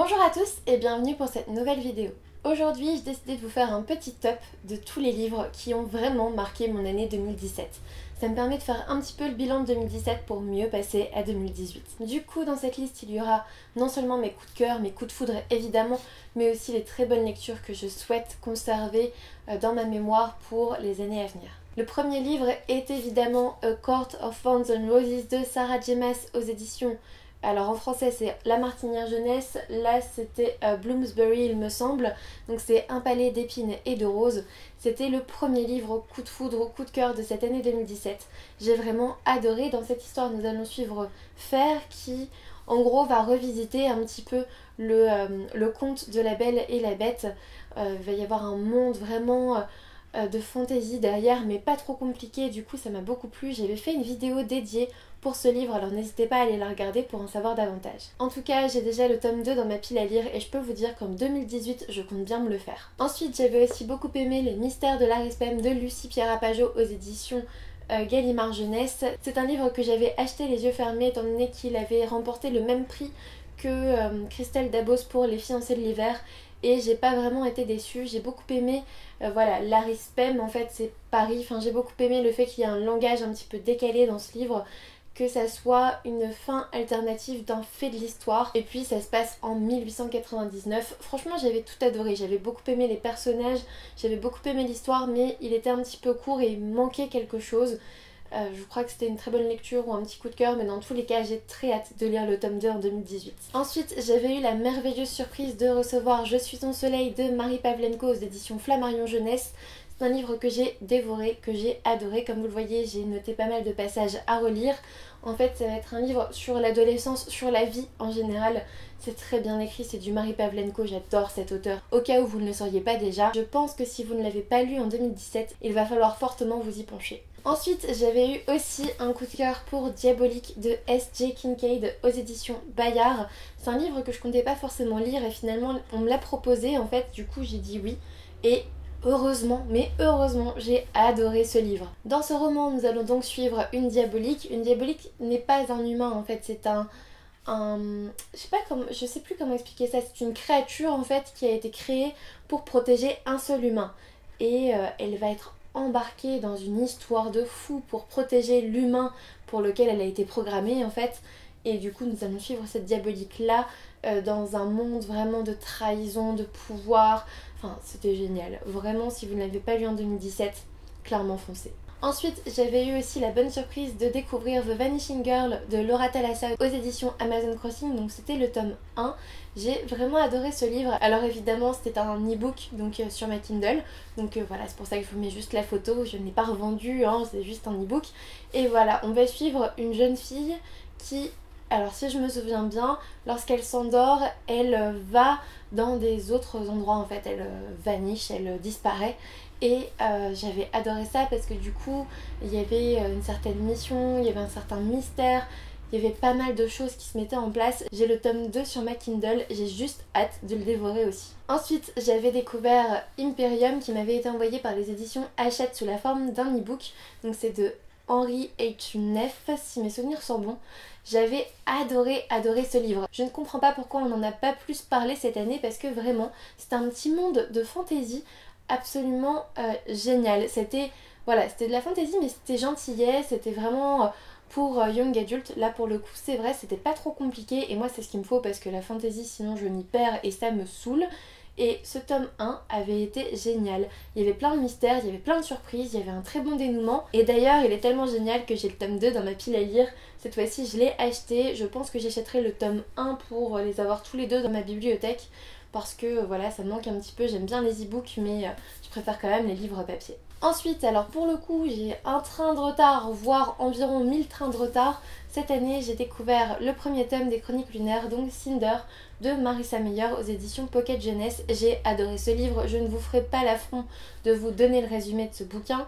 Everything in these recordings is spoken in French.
Bonjour à tous et bienvenue pour cette nouvelle vidéo. Aujourd'hui, j'ai décidé de vous faire un petit top de tous les livres qui ont vraiment marqué mon année 2017. Ça me permet de faire un petit peu le bilan de 2017 pour mieux passer à 2018. Du coup, dans cette liste, il y aura non seulement mes coups de cœur, mes coups de foudre évidemment, mais aussi les très bonnes lectures que je souhaite conserver dans ma mémoire pour les années à venir. Le premier livre est évidemment A Court of Thorns and Roses de Sarah J. Maas aux éditions. Alors en français c'est La Martinière Jeunesse, là c'était Bloomsbury il me semble, donc c'est Un palais d'épines et de roses. C'était le premier livre coup de foudre, coup de cœur de cette année 2017. J'ai vraiment adoré. Dans cette histoire nous allons suivre Fer qui en gros va revisiter un petit peu le conte de la Belle et la Bête. Il va y avoir un monde vraiment de fantaisie derrière mais pas trop compliqué, du coup ça m'a beaucoup plu. J'avais fait une vidéo dédiée pour ce livre, alors n'hésitez pas à aller la regarder pour en savoir davantage. En tout cas, j'ai déjà le tome 2 dans ma pile à lire et je peux vous dire qu'en 2018, je compte bien me le faire. Ensuite, j'avais aussi beaucoup aimé Les Mystères de l'Arispem de Lucie Pierre-Apajot aux éditions Gallimard Jeunesse. C'est un livre que j'avais acheté les yeux fermés étant donné qu'il avait remporté le même prix que Christelle Dabos pour Les Fiancés de l'hiver. Et j'ai pas vraiment été déçue, j'ai beaucoup aimé, voilà, l'Arispem en fait c'est Paris, enfin j'ai beaucoup aimé le fait qu'il y ait un langage un petit peu décalé dans ce livre, que ça soit une fin alternative d'un fait de l'histoire, et puis ça se passe en 1899. Franchement j'avais tout adoré, j'avais beaucoup aimé les personnages, j'avais beaucoup aimé l'histoire, mais il était un petit peu court et il manquait quelque chose. Je crois que c'était une très bonne lecture ou un petit coup de cœur, mais dans tous les cas j'ai très hâte de lire le tome 2 en 2018. Ensuite j'avais eu la merveilleuse surprise de recevoir Je suis ton soleil de Marie Pavlenko aux éditions Flammarion Jeunesse. C'est un livre que j'ai dévoré, que j'ai adoré. Comme vous le voyez, j'ai noté pas mal de passages à relire. En fait, ça va être un livre sur l'adolescence, sur la vie en général. C'est très bien écrit, c'est du Marie Pavlenko, j'adore cet auteur. Au cas où vous ne le sauriez pas déjà, je pense que si vous ne l'avez pas lu en 2017, il va falloir fortement vous y pencher. Ensuite, j'avais eu aussi un coup de cœur pour Diabolique de S.J. Kincaid aux éditions Bayard. C'est un livre que je comptais pas forcément lire et finalement on me l'a proposé en fait, du coup j'ai dit oui. Et heureusement, mais heureusement, j'ai adoré ce livre. Dans ce roman, nous allons donc suivre une diabolique. Une diabolique n'est pas un humain en fait, c'est je sais plus comment expliquer ça, c'est une créature en fait qui a été créée pour protéger un seul humain. Et elle va être embarquée dans une histoire de fou pour protéger l'humain pour lequel elle a été programmée en fait. Et du coup nous allons suivre cette diabolique là dans un monde vraiment de trahison, de pouvoir. Enfin c'était génial. Vraiment si vous ne l'avez pas lu en 2017, clairement foncez. Ensuite, j'avais eu aussi la bonne surprise de découvrir The Vanishing Girl de Laura Thalassa aux éditions Amazon Crossing, donc c'était le tome 1. J'ai vraiment adoré ce livre. Alors évidemment, c'était un e-book donc sur ma Kindle, donc voilà, c'est pour ça que je vous mets juste la photo, je n'ai pas revendu, hein, c'est juste un e-book. Et voilà, on va suivre une jeune fille qui, alors si je me souviens bien, lorsqu'elle s'endort, elle va dans des autres endroits en fait, elle vanish, elle disparaît. Et j'avais adoré ça parce que du coup il y avait une certaine mission, il y avait un certain mystère, il y avait pas mal de choses qui se mettaient en place. J'ai le tome 2 sur ma Kindle, j'ai juste hâte de le dévorer aussi. Ensuite j'avais découvert Imperium qui m'avait été envoyé par les éditions Hachette sous la forme d'un e-book. Donc c'est de Henry H. Neff si mes souvenirs sont bons. J'avais adoré ce livre. Je ne comprends pas pourquoi on n'en a pas plus parlé cette année parce que vraiment c'est un petit monde de fantaisie absolument génial. C'était voilà, c'était de la fantaisie mais c'était gentillet, c'était vraiment pour young adult. Là pour le coup c'est vrai, c'était pas trop compliqué et moi c'est ce qu'il me faut parce que la fantaisie sinon je m'y perds et ça me saoule. Et ce tome 1 avait été génial. Il y avait plein de mystères, il y avait plein de surprises, il y avait un très bon dénouement. Et d'ailleurs il est tellement génial que j'ai le tome 2 dans ma pile à lire. Cette fois-ci je l'ai acheté, je pense que j'achèterai le tome 1 pour les avoir tous les deux dans ma bibliothèque. Parce que voilà, ça me manque un petit peu, j'aime bien les e-books mais je préfère quand même les livres papier. Ensuite, alors pour le coup, j'ai un train de retard, voire environ 1000 trains de retard. Cette année, j'ai découvert le premier tome des Chroniques lunaires, donc Cinder, de Marissa Meyer aux éditions Pocket Jeunesse. J'ai adoré ce livre, je ne vous ferai pas l'affront de vous donner le résumé de ce bouquin,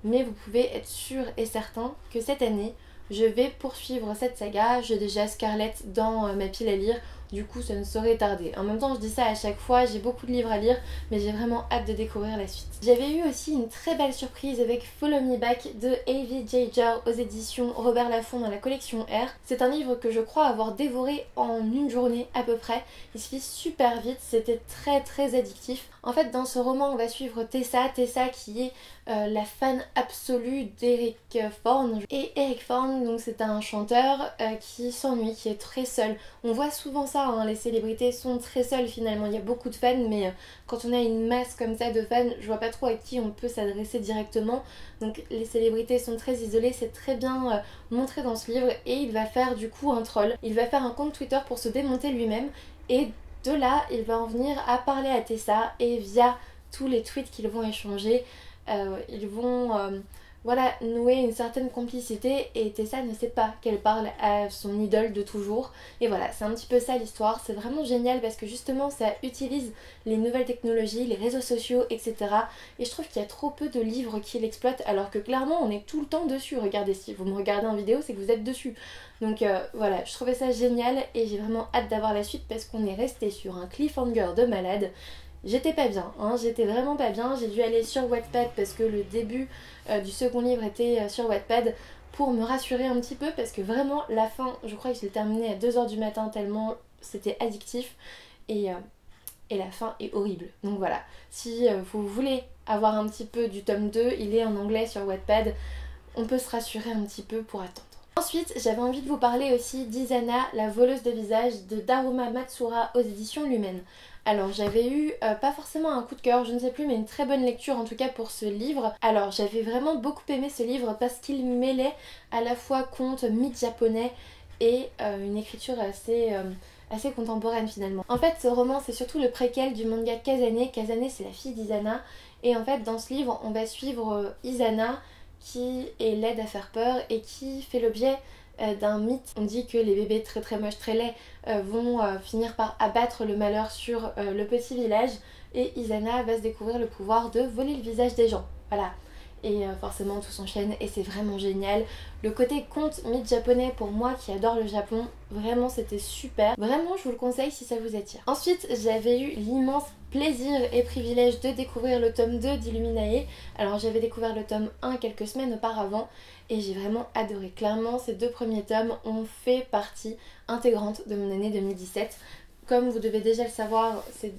mais vous pouvez être sûr et certain que cette année, je vais poursuivre cette saga. J'ai déjà Scarlett dans ma pile à lire. du coup ça ne saurait tarder. En même temps je dis ça à chaque fois, j'ai beaucoup de livres à lire mais j'ai vraiment hâte de découvrir la suite. J'avais eu aussi une très belle surprise avec Follow Me Back de A.V. Giger aux éditions Robert Laffont dans la collection R. C'est un livre que je crois avoir dévoré en une journée à peu près. Il se lit super vite, c'était très addictif. En fait dans ce roman on va suivre Tessa qui est la fan absolue d'Eric Forne. Et Eric Forne, donc c'est un chanteur qui s'ennuie, qui est très seul. On voit souvent ça, hein, les célébrités sont très seules finalement. Il y a beaucoup de fans, mais quand on a une masse comme ça de fans, je vois pas trop à qui on peut s'adresser directement. Donc les célébrités sont très isolées, c'est très bien montré dans ce livre. Et il va faire du coup un troll. Il va faire un compte Twitter pour se démonter lui-même. Et de là, il va en venir à parler à Tessa et via tous les tweets qu'ils vont échanger, ils vont voilà, nouer une certaine complicité et Tessa ne sait pas qu'elle parle à son idole de toujours. Et voilà, c'est un petit peu ça l'histoire. C'est vraiment génial parce que justement ça utilise les nouvelles technologies, les réseaux sociaux, etc. Et je trouve qu'il y a trop peu de livres qui l'exploitent alors que clairement on est tout le temps dessus. Regardez, si vous me regardez en vidéo, c'est que vous êtes dessus. Donc voilà, je trouvais ça génial et j'ai vraiment hâte d'avoir la suite parce qu'on est resté sur un cliffhanger de malade. J'étais pas bien, hein, j'étais vraiment pas bien, j'ai dû aller sur Wattpad parce que le début du second livre était sur Wattpad pour me rassurer un petit peu parce que vraiment la fin, je crois que je l'ai terminée à 2h du matin tellement c'était addictif et la fin est horrible. Donc voilà, si vous voulez avoir un petit peu du tome 2, il est en anglais sur Wattpad, on peut se rassurer un petit peu pour attendre. Ensuite, j'avais envie de vous parler aussi d'Isana, la voleuse de visage de Daruma Matsura aux éditions Lumen. Alors j'avais eu pas forcément un coup de cœur, je ne sais plus, mais une très bonne lecture en tout cas pour ce livre. Alors j'avais vraiment beaucoup aimé ce livre parce qu'il mêlait à la fois conte, mythe japonais et une écriture assez contemporaine finalement. En fait ce roman c'est surtout le préquel du manga Kazane. Kazane c'est la fille d'Isana et en fait dans ce livre on va suivre Isana qui est laide à faire peur et qui fait l'objet d'un mythe. On dit que les bébés très moches, très laids vont finir par abattre le malheur sur le petit village et Isana va se découvrir le pouvoir de voler le visage des gens. Voilà. Et forcément tout s'enchaîne et c'est vraiment génial. Le côté conte mythe japonais pour moi qui adore le Japon, vraiment c'était super. Vraiment je vous le conseille si ça vous attire. Ensuite j'avais eu l'immense plaisir et privilège de découvrir le tome 2 d'Illuminae. Alors j'avais découvert le tome 1 quelques semaines auparavant et j'ai vraiment adoré. Clairement ces deux premiers tomes ont fait partie intégrante de mon année 2017. Comme vous devez déjà le savoir, c'est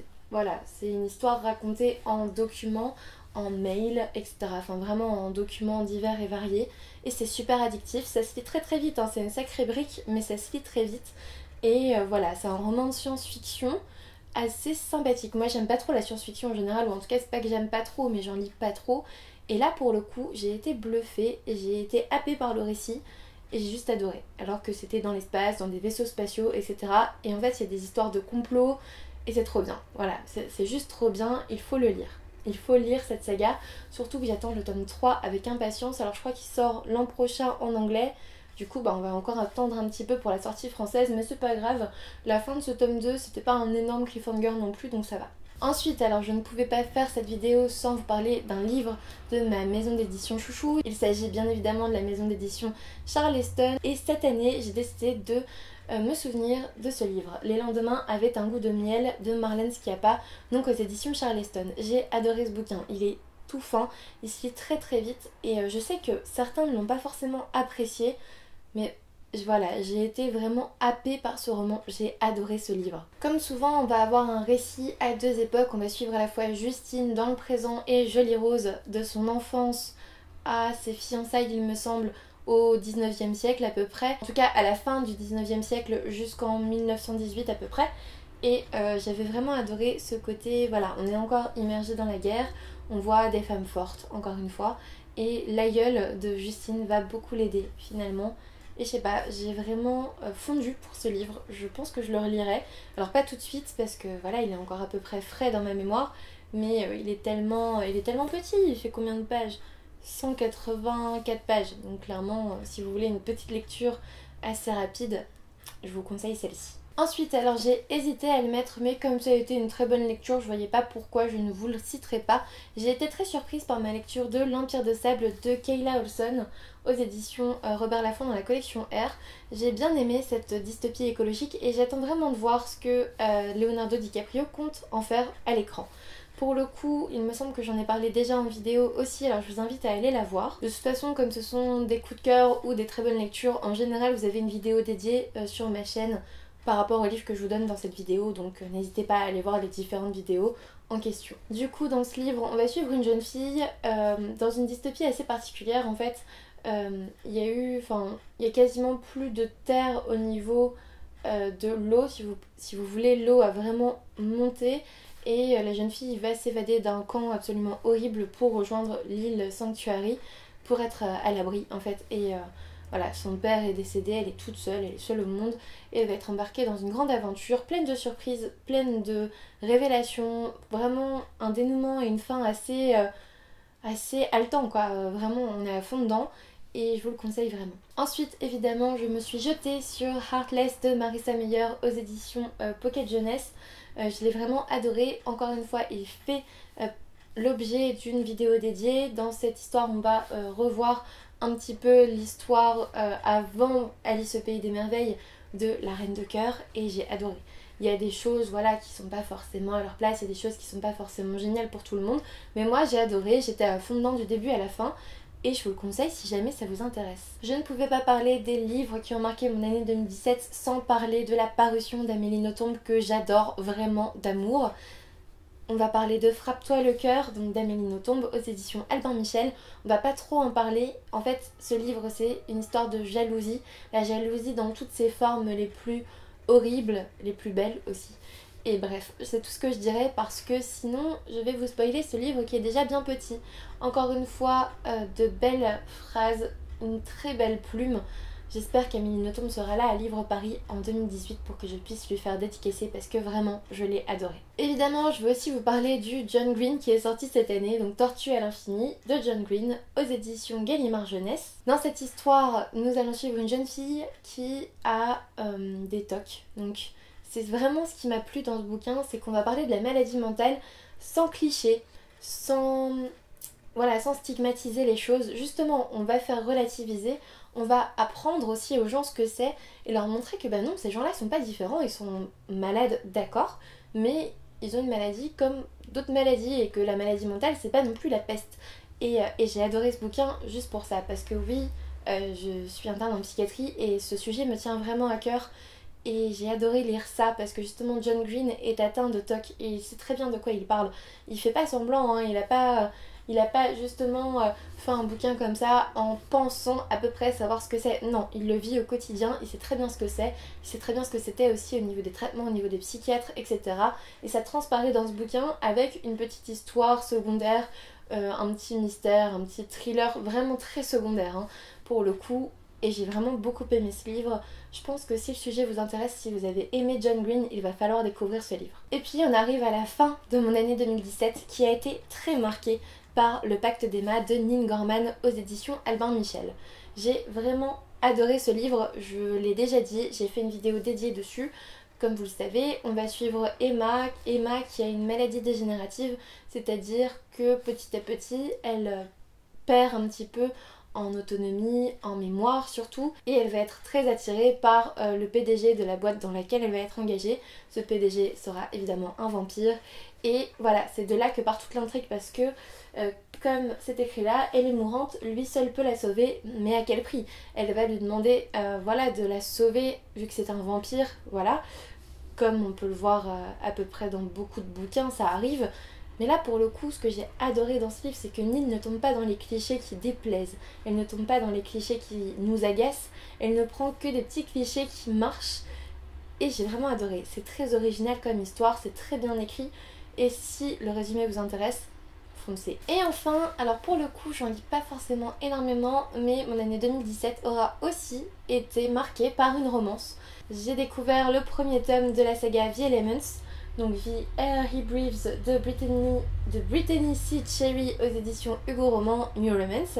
une histoire racontée en documents, en mail, etc. Enfin vraiment en documents divers et variés. Et c'est super addictif, ça se lit très vite, hein. C'est une sacrée brique mais ça se lit très vite. Et voilà, c'est un roman de science-fiction assez sympathique. Moi j'aime pas trop la science-fiction en général, ou en tout cas c'est pas que j'aime pas trop mais j'en lis pas trop. Et là pour le coup j'ai été bluffée, j'ai été happée par le récit et j'ai juste adoré. Alors que c'était dans l'espace, dans des vaisseaux spatiaux, etc. Et en fait il y a des histoires de complot et c'est trop bien. Voilà, c'est juste trop bien, il faut le lire. Il faut lire cette saga, surtout que j'attends le tome 3 avec impatience. Alors je crois qu'il sort l'an prochain en anglais. Du coup on va encore attendre un petit peu pour la sortie française, mais c'est pas grave. La fin de ce tome 2 c'était pas un énorme cliffhanger non plus, donc ça va. Ensuite, alors je ne pouvais pas faire cette vidéo sans vous parler d'un livre de ma maison d'édition chouchou. Il s'agit bien évidemment de la maison d'édition Charleston. Et cette année, j'ai décidé de me souvenir de ce livre. Les lendemains avaient un goût de miel de Marlène Schiappa, donc aux éditions Charleston. J'ai adoré ce bouquin, il est tout fin, il se lit très vite et je sais que certains ne l'ont pas forcément apprécié, mais voilà, j'ai été vraiment happée par ce roman, j'ai adoré ce livre. Comme souvent, on va avoir un récit à deux époques, on va suivre à la fois Justine dans le présent et Jolie Rose de son enfance à ses fiançailles, il me semble, au 19e siècle à peu près. En tout cas, à la fin du 19e siècle jusqu'en 1918 à peu près. Et j'avais vraiment adoré ce côté, voilà, on est encore immergé dans la guerre, on voit des femmes fortes, encore une fois, et l'aïeul de Justine va beaucoup l'aider finalement. Et je sais pas, j'ai vraiment fondu pour ce livre, je pense que je le relirai. Alors pas tout de suite parce que voilà, il est encore à peu près frais dans ma mémoire, mais il est tellement petit, il fait combien de pages? 184 pages, donc clairement si vous voulez une petite lecture assez rapide, je vous conseille celle-ci. Ensuite, alors j'ai hésité à le mettre, mais comme ça a été une très bonne lecture, je voyais pas pourquoi je ne vous le citerai pas. J'ai été très surprise par ma lecture de L'Empire de Sable de Kayla Olson aux éditions Robert Laffont dans la collection R. J'ai bien aimé cette dystopie écologique et j'attends vraiment de voir ce que Leonardo DiCaprio compte en faire à l'écran. Pour le coup, il me semble que j'en ai parlé déjà en vidéo aussi, alors je vous invite à aller la voir. De toute façon, comme ce sont des coups de cœur ou des très bonnes lectures, en général vous avez une vidéo dédiée sur ma chaîne par rapport au livre que je vous donne dans cette vidéo, donc n'hésitez pas à aller voir les différentes vidéos en question. Du coup, dans ce livre, on va suivre une jeune fille dans une dystopie assez particulière. En fait, il y a quasiment plus de terre au niveau de l'eau, si vous voulez. L'eau a vraiment monté et la jeune fille va s'évader d'un camp absolument horrible pour rejoindre l'île Sanctuary pour être à l'abri en fait. Et voilà, son père est décédé, elle est toute seule, elle est seule au monde et elle va être embarquée dans une grande aventure pleine de surprises, pleine de révélations, vraiment un dénouement et une fin assez haletant quoi, vraiment on est à fond dedans et je vous le conseille vraiment. Ensuite évidemment je me suis jetée sur Heartless de Marissa Meyer aux éditions Pocket Jeunesse. Je l'ai vraiment adoré, encore une fois il fait l'objet d'une vidéo dédiée. Dans cette histoire on va revoir un petit peu l'histoire avant Alice au Pays des Merveilles de la Reine de Cœur et j'ai adoré. Il y a des choses voilà, qui sont pas forcément à leur place, il y a des choses qui sont pas forcément géniales pour tout le monde, mais moi j'ai adoré, j'étais à fond dedans du début à la fin et je vous le conseille si jamais ça vous intéresse. Je ne pouvais pas parler des livres qui ont marqué mon année 2017 sans parler de la parution d'Amélie Nothomb que j'adore vraiment d'amour. On va parler de Frappe-toi le cœur, donc d'Amélie Nothomb aux éditions Albin Michel. On va pas trop en parler. En fait, ce livre, c'est une histoire de jalousie. La jalousie dans toutes ses formes les plus horribles, les plus belles aussi. Et bref, c'est tout ce que je dirais parce que sinon, je vais vous spoiler ce livre qui est déjà bien petit. Encore une fois, de belles phrases, une très belle plume. J'espère qu'Amélie Nothomb sera là à Livre Paris en 2018 pour que je puisse lui faire dédicacer parce que vraiment je l'ai adoré. Évidemment je veux aussi vous parler du John Green qui est sorti cette année, donc Tortue à l'infini de John Green aux éditions Gallimard Jeunesse. Dans cette histoire nous allons suivre une jeune fille qui a des TOC. Donc c'est vraiment ce qui m'a plu dans ce bouquin, c'est qu'on va parler de la maladie mentale sans cliché, sans stigmatiser les choses. Justement on va faire relativiser. On va apprendre aussi aux gens ce que c'est et leur montrer que non, ces gens-là sont pas différents, ils sont malades, d'accord, mais ils ont une maladie comme d'autres maladies et que la maladie mentale, c'est pas non plus la peste. Et j'ai adoré ce bouquin juste pour ça, parce que oui, je suis interne en psychiatrie et ce sujet me tient vraiment à cœur. Et j'ai adoré lire ça parce que justement John Green est atteint de TOC et il sait très bien de quoi il parle. Il fait pas semblant, hein, il a pas justement fait un bouquin comme ça en pensant à peu près savoir ce que c'est. Non, il le vit au quotidien, il sait très bien ce que c'est, il sait très bien ce que c'était aussi au niveau des traitements, au niveau des psychiatres, etc. Et ça transparaît dans ce bouquin avec une petite histoire secondaire, un petit mystère, un petit thriller vraiment très secondaire hein, pour le coup. Et j'ai vraiment beaucoup aimé ce livre. Je pense que si le sujet vous intéresse, si vous avez aimé John Green, il va falloir découvrir ce livre. Et puis on arrive à la fin de mon année 2017 qui a été très marquée par Le Pacte d'Emma de Nin Gorman aux éditions Albin Michel. J'ai vraiment adoré ce livre, je l'ai déjà dit, j'ai fait une vidéo dédiée dessus. Comme vous le savez, on va suivre Emma qui a une maladie dégénérative, c'est-à-dire que petit à petit, elle perd un petit peu en autonomie, en mémoire surtout, et elle va être très attirée par le PDG de la boîte dans laquelle elle va être engagée. Ce PDG sera évidemment un vampire, et voilà, c'est de là que part toute l'intrigue parce que, comme c'est écrit là, elle est mourante, lui seul peut la sauver, mais à quel prix? Elle va lui demander de la sauver, vu que c'est un vampire, voilà, comme on peut le voir à peu près dans beaucoup de bouquins, ça arrive. Mais là pour le coup ce que j'ai adoré dans ce livre c'est que Nin ne tombe pas dans les clichés qui déplaisent, elle ne tombe pas dans les clichés qui nous agacent, elle ne prend que des petits clichés qui marchent et j'ai vraiment adoré. C'est très original comme histoire, c'est très bien écrit et si le résumé vous intéresse, foncez. Et enfin, alors pour le coup j'en lis pas forcément énormément mais mon année 2017 aura aussi été marquée par une romance. J'ai découvert le premier tome de la saga The Elements, donc The Air He Breathes de Brittany C. Cherry aux éditions Hugo Roman New Romance.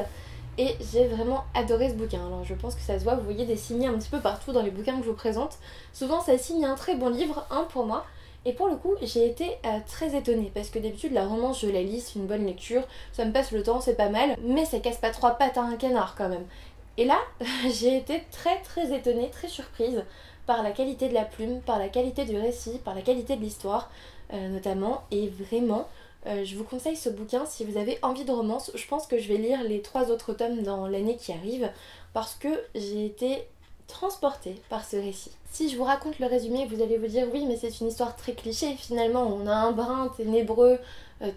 et j'ai vraiment adoré ce bouquin. Alors je pense que ça se voit, vous voyez des signets un petit peu partout dans les bouquins que je vous présente. Souvent ça signe un très bon livre, pour moi. Et pour le coup, j'ai été très étonnée parce que d'habitude la romance je la lis, c'est une bonne lecture, ça me passe le temps, c'est pas mal, mais ça casse pas trois pattes à un canard quand même. Et là, j'ai été très étonnée, très surprise par la qualité de la plume, par la qualité du récit, par la qualité de l'histoire notamment, et vraiment je vous conseille ce bouquin si vous avez envie de romance. Je pense que je vais lire les 3 autres tomes dans l'année qui arrive parce que j'ai été transportée par ce récit. Si je vous raconte le résumé, vous allez vous dire oui mais c'est une histoire très cliché, finalement on a un brun ténébreux,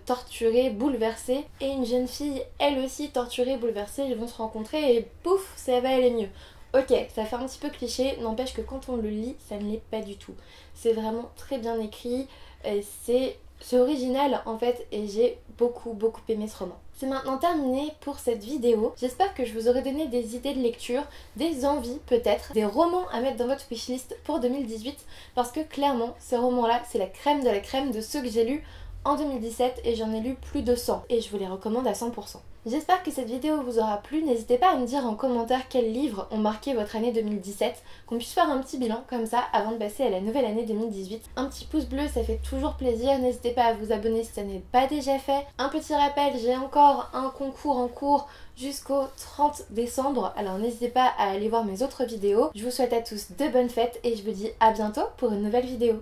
torturé, bouleversé, et une jeune fille elle aussi torturée, bouleversée, ils vont se rencontrer et pouf, ça va aller mieux. Ok, ça fait un petit peu cliché, n'empêche que quand on le lit, ça ne l'est pas du tout. C'est vraiment très bien écrit, c'est original en fait, et j'ai beaucoup aimé ce roman. C'est maintenant terminé pour cette vidéo. J'espère que je vous aurai donné des idées de lecture, des envies peut-être, des romans à mettre dans votre wishlist pour 2018, parce que clairement, ces romans-là, c'est la crème de la crème de ceux que j'ai lus en 2017 et j'en ai lu plus de 100 et je vous les recommande à 100%. J'espère que cette vidéo vous aura plu, n'hésitez pas à me dire en commentaire quels livres ont marqué votre année 2017, qu'on puisse faire un petit bilan comme ça avant de passer à la nouvelle année 2018. Un petit pouce bleu ça fait toujours plaisir, n'hésitez pas à vous abonner si ça n'est pas déjà fait. Un petit rappel, j'ai encore un concours en cours jusqu'au 30 décembre, alors n'hésitez pas à aller voir mes autres vidéos. Je vous souhaite à tous de bonnes fêtes et je vous dis à bientôt pour une nouvelle vidéo.